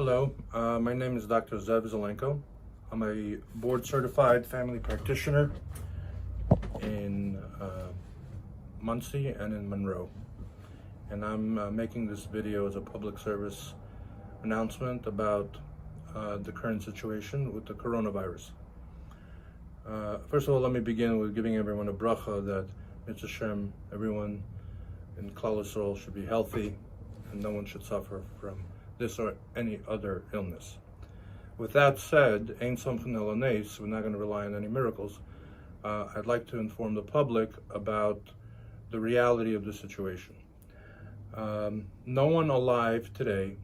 Hello, my name is Dr. Zolanco. I'm a board-certified family practitioner in Muncie and in Monroe. And I'm making this video as a public service announcement about the current situation with the coronavirus. First of all, let me begin with giving everyone a bracha that Mitzvah Shem, everyone in Klal Yisrael should be healthy and no one should suffer from this or any other illness. With that said, Ein Somchin Ela Nes, we're not going to rely on any miracles. I'd like to inform the public about the reality of the situation. No one alive today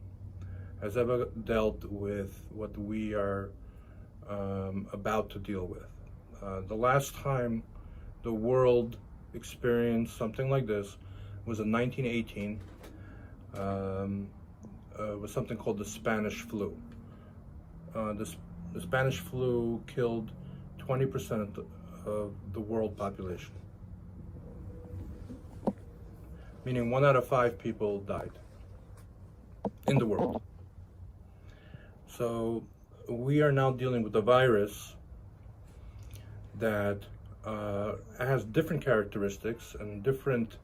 has ever dealt with what we are about to deal with. The last time the world experienced something like this was in 1918. Was something called the Spanish flu. The Spanish flu killed 20% of the world population, meaning 1 out of 5 people died in the world. So we are now dealing with a virus that has different characteristics and different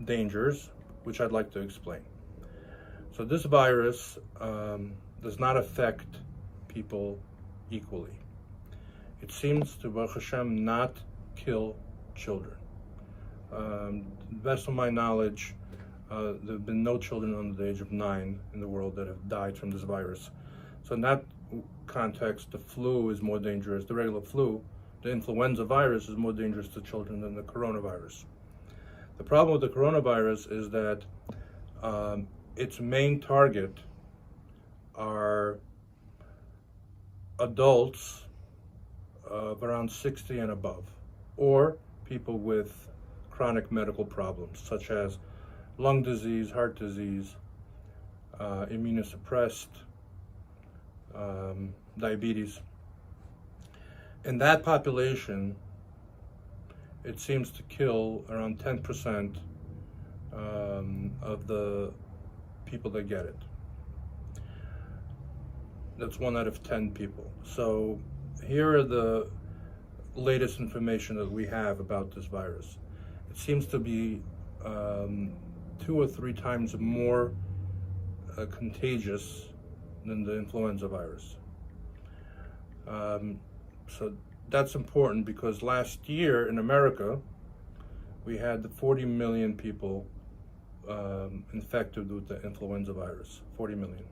dangers, which I'd like to explain. So this virus does not affect people equally. It seems to, Baruch Hashem, not kill children. To the best of my knowledge, there have been no children under the age of 9 in the world that have died from this virus. So in that context, the flu is more dangerous. The regular flu, the influenza virus, is more dangerous to children than the coronavirus. The problem with the coronavirus is that its main target are adults of around 60 and above, or people with chronic medical problems such as lung disease, heart disease, immunosuppressed, diabetes. In that population, it seems to kill around 10% of the people that get it. That's 1 out of 10 people. So here are the latest information that we have about this virus. It seems to be 2 or 3 times more contagious than the influenza virus. So that's important because last year in America, we had 40 million people infected with the influenza virus, 40 million.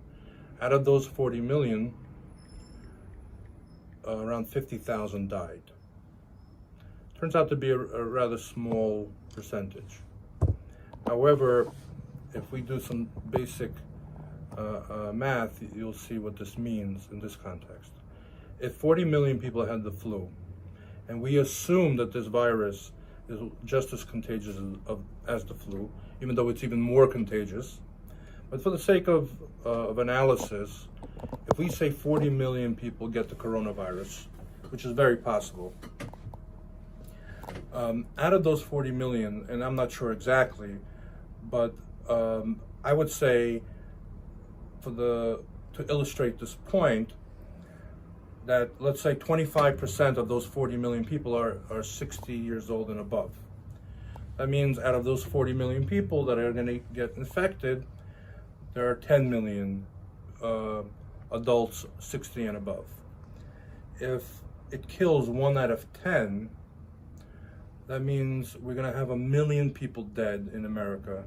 Out of those 40 million, around 50,000 died. Turns out to be a rather small percentage. However, if we do some basic math, you'll see what this means in this context. If 40 million people had the flu, and we assume that this virus is just as contagious as the flu, even though it's even more contagious. But for the sake of analysis, if we say 40 million people get the coronavirus, which is very possible, out of those 40 million, and I'm not sure exactly, but I would say, to illustrate this point, that let's say 25% of those 40 million people are 60 years old and above. That means out of those 40 million people that are going to get infected, there are 10 million adults 60 and above. If it kills 1 out of 10, that means we're going to have 1 million people dead in America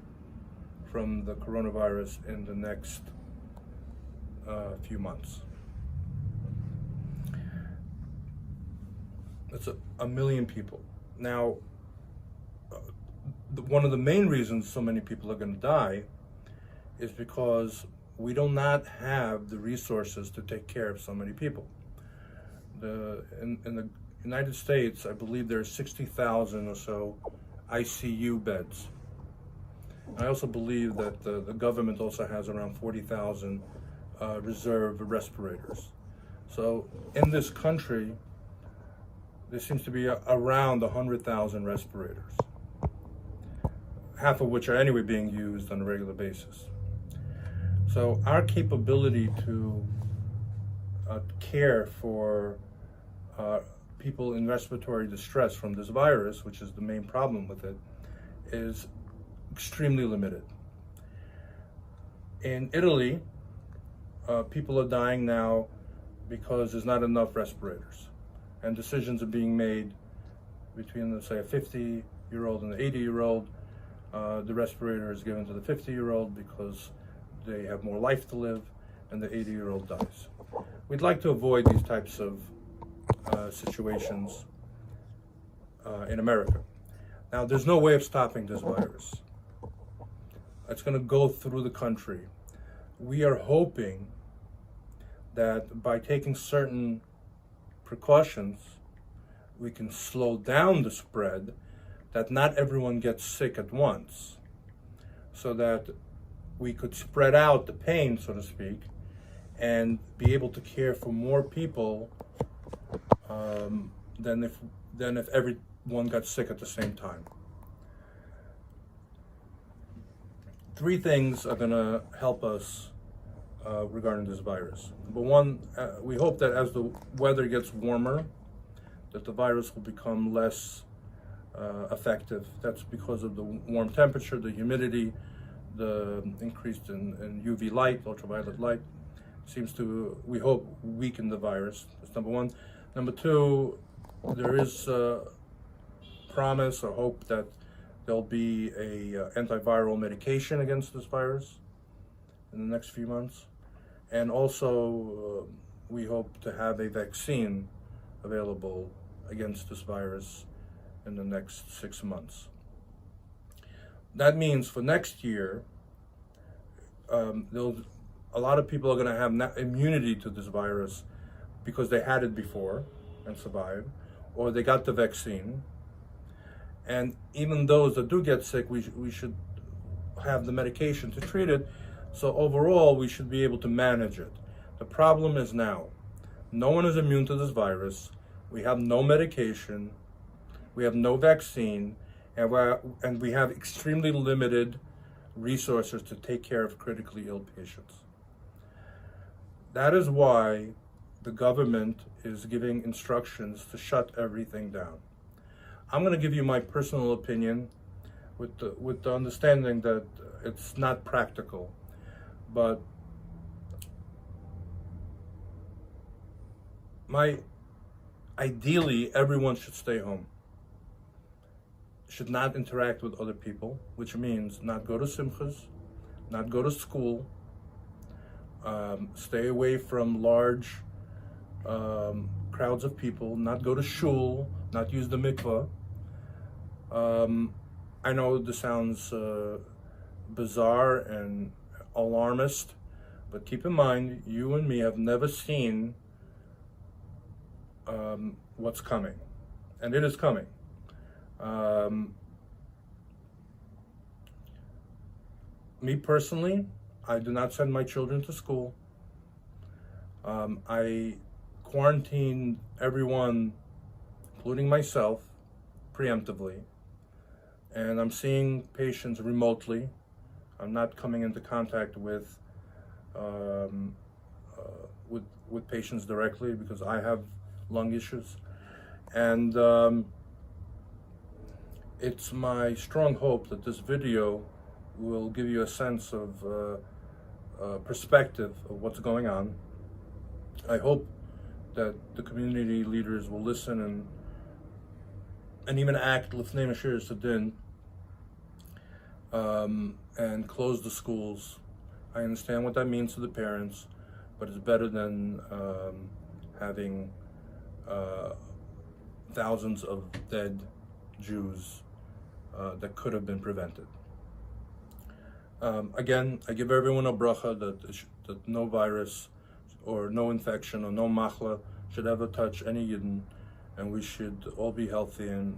from the coronavirus in the next few months. That's 1 million people. Now, one of the main reasons so many people are going to die is because we do not have the resources to take care of so many people. In the United States, I believe there are 60,000 or so ICU beds. I also believe that the government also has around 40,000 reserve respirators. So in this country, there seems to be around 100,000 respirators, half of which are anyway being used on a regular basis. So our capability to care for people in respiratory distress from this virus, which is the main problem with it, is extremely limited. In Italy, people are dying now because there's not enough respirators, and decisions are being made between, let's say, a 50-year-old and an 80-year-old. The respirator is given to the 50-year-old because they have more life to live, and the 80-year-old dies. We'd like to avoid these types of situations in America. Now, there's no way of stopping this virus. It's going to go through the country. We are hoping that by taking certain precautions, we can slow down the spread, that not everyone gets sick at once, so that we could spread out the pain, so to speak, and be able to care for more people than if everyone got sick at the same time. Three things are going to help us regarding this virus. Number one, we hope that as the weather gets warmer, that the virus will become less effective. That's because of the warm temperature, the humidity, the increase in UV light, ultraviolet light, seems to, we hope, weaken the virus. That's number one. Number two, there is promise or hope that there'll be a antiviral medication against this virus in the next few months. And also, we hope to have a vaccine available against this virus in the next 6 months. That means for next year, a lot of people are going to have immunity to this virus because they had it before and survived, or they got the vaccine. And even those that do get sick, we should have the medication to treat it. So overall, we should be able to manage it. The problem is now, no one is immune to this virus. We have no medication. We have no vaccine. And we have extremely limited resources to take care of critically ill patients. That is why the government is giving instructions to shut everything down. I'm going to give you my personal opinion with the understanding that it's not practical, but ideally everyone should stay home, should not interact with other people, which means not go to simchas, not go to school, stay away from large crowds of people, not go to shul, not use the mikvah. I know this sounds bizarre and alarmist, but keep in mind, you and me have never seen what's coming, and it is coming. Me personally, I do not send my children to school. I quarantine everyone, including myself, preemptively. And I'm seeing patients remotely. I'm not coming into contact with patients directly because I have lung issues. And it's my strong hope that this video will give you a sense of perspective of what's going on. I hope that the community leaders will listen and even act l'fnei Mashir Sadin, and close the schools. I understand what that means to the parents, but it's better than having thousands of dead Jews that could have been prevented. Again, I give everyone a bracha that no virus or no infection or no machla should ever touch any Yidden, and we should all be healthy and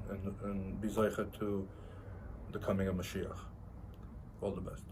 be zeicha to the coming of Mashiach. All the best.